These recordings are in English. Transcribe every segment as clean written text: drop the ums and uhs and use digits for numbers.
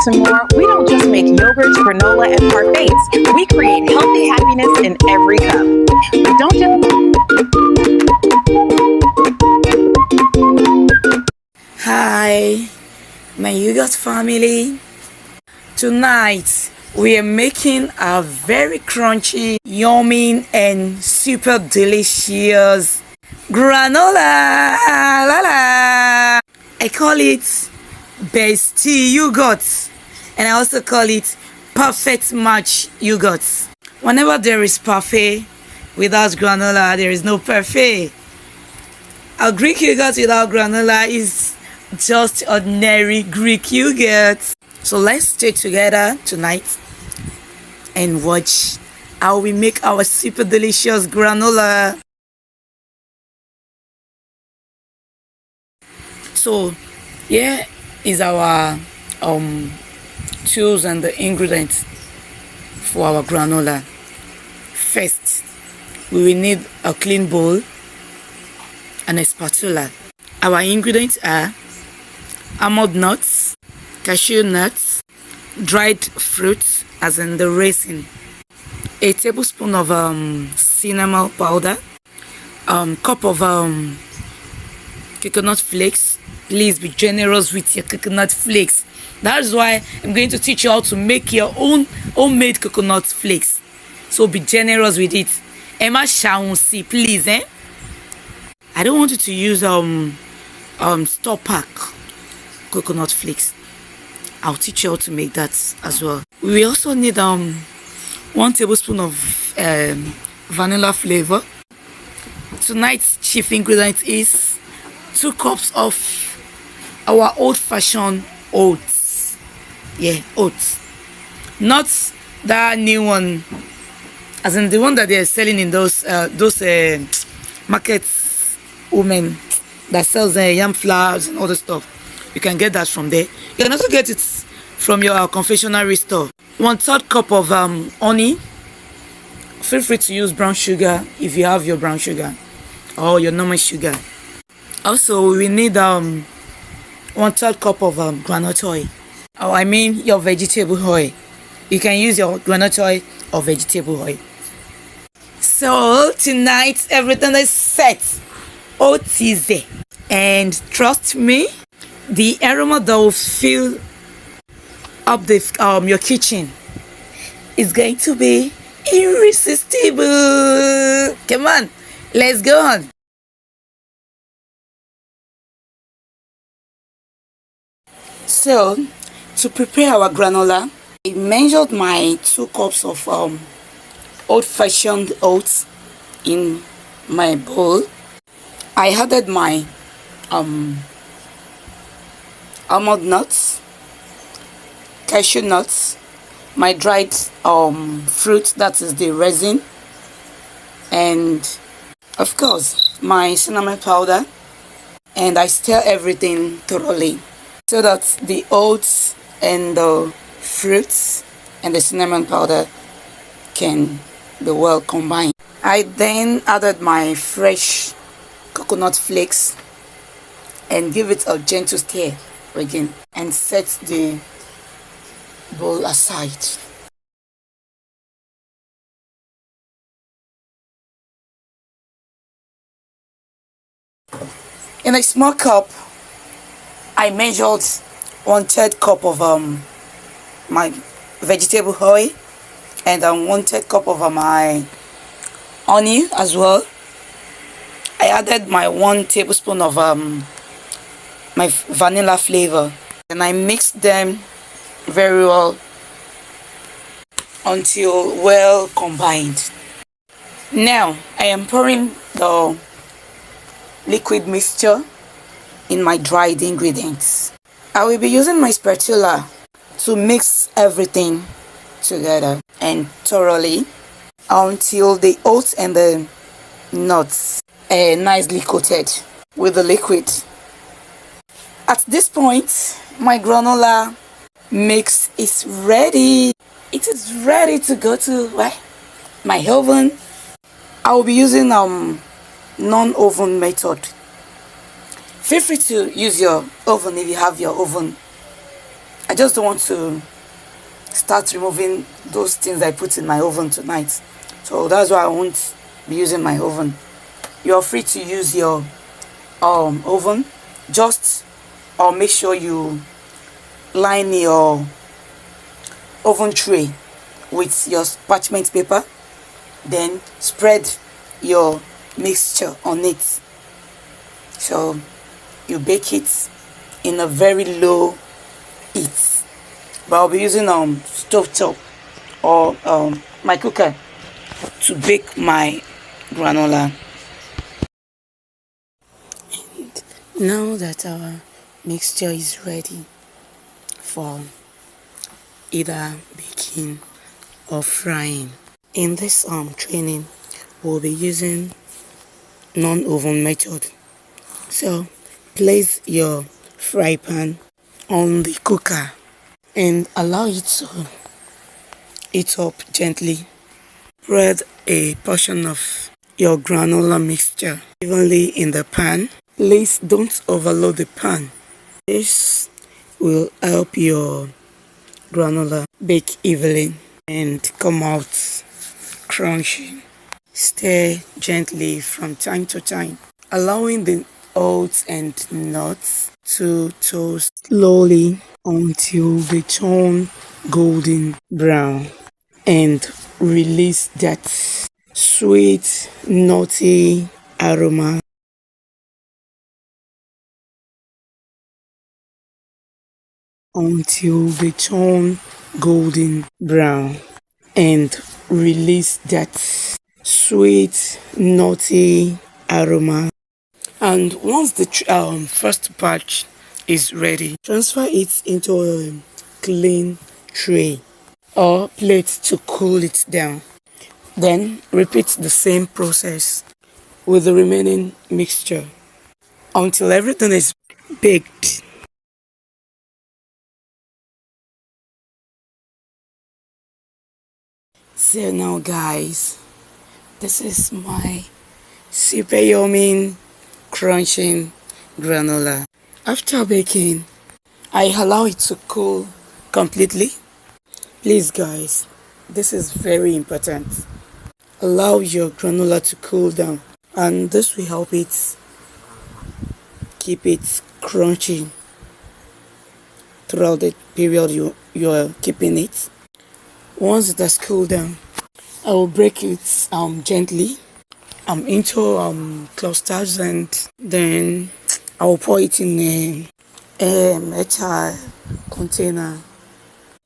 to more, we don't just make yogurt, granola, and parfaits. We create healthy happiness in every cup. But don't just... Hi, my yogurt family. Tonight we are making a very crunchy, yummy, and super delicious granola. La la. I call it bestie yogurt, and I also call it perfect match yogurt. Whenever there is parfait without granola, there is no parfait. A Greek yogurt without granola is just ordinary Greek yogurt. So let's stay together tonight and watch how we make our super delicious granola. So here is our tools and the ingredients for our granola. First, we will need a clean bowl and a spatula. Our ingredients are almond nuts, cashew nuts, dried fruits as in the raisin, a tablespoon of cinnamon powder, cup of coconut flakes. Please be generous with your coconut flakes. That's why I'm going to teach you how to make your own homemade coconut flakes. So be generous with it. Emma Shaunsi, please, eh? I don't want you to use store pack coconut flakes. I'll teach you how to make that as well. We also need 1 tablespoon of vanilla flavor. Tonight's chief ingredient is 2 cups of our old-fashioned oats. Yeah, oats. Not that new one, as in the one that they're selling in those market women that sells yam flours and all the stuff. You can get that from there. You can also get it from your confectionery store. 1/3 cup of honey. Feel free to use brown sugar if you have your brown sugar or your normal sugar. Also, we need 1/3 cup of groundnut oil. Oh, I mean your vegetable oil. You can use your groundnut oil or vegetable oil. So tonight everything is set. Oats is there. And trust me, the aroma that will fill up the your kitchen is going to be irresistible. Come on, let's go on. So, to prepare our granola, I measured my 2 cups of old-fashioned oats in my bowl. I added my almond nuts, cashew nuts, my dried fruit, that is the resin, and of course my cinnamon powder, and I stir everything thoroughly so that the oats and the fruits and the cinnamon powder can be well combined. I then added my fresh coconut flakes and give it a gentle stir again and set the bowl aside. In a small cup, I measured 1/3 cup of my vegetable oil and 1/3 cup of my honey as well. I added my 1 tablespoon of my vanilla flavor, and I mixed them very well until well combined. Now I am pouring the liquid mixture in my dried ingredients. I will be using my spatula to mix everything together and thoroughly until the oats and the nuts are nicely coated with the liquid. At this point, my granola mix is ready. It is ready to go to my oven. I will be using non-oven method. Feel free to use your oven if you have your oven. I just don't want to start removing those things I put in my oven tonight. So that's why I won't be using my oven. You're free to use your oven. Just make sure you line your oven tray with your parchment paper, then spread your mixture on it. So you bake it in a very low heat. But I'll be using stove top or my cooker to bake my granola. And now that our mixture is ready for either baking or frying, in this training we'll be using non-oven method. So place your fry pan on the cooker and allow it to heat up gently. Spread a portion of your granola mixture evenly in the pan. Please don't overload the pan. This will help your granola bake evenly and come out crunchy. Stir gently from time to time, allowing the oats and nuts to toast slowly until they turn golden brown and release that sweet, nutty aroma. Until they turn golden brown and release that sweet, nutty aroma. And once the first batch is ready, transfer it into a clean tray or plate to cool it down. Then repeat the same process with the remaining mixture until everything is baked. So now guys, this is my super yummy crunching granola. After baking, I allow it to cool completely. Please guys, this is very important. Allow your granola to cool down, and this will help it keep it crunchy throughout the period you are keeping it. Once it has cooled down, I will break it gently into clusters, and then I will pour it in a metal container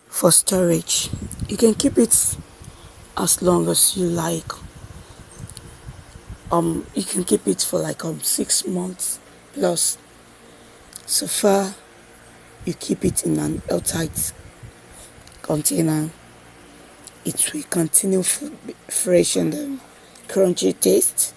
for storage. You can keep it as long as you like. You can keep it for like 6 months plus. So far, you keep it in an airtight container. It will continue fresh and crunchy taste.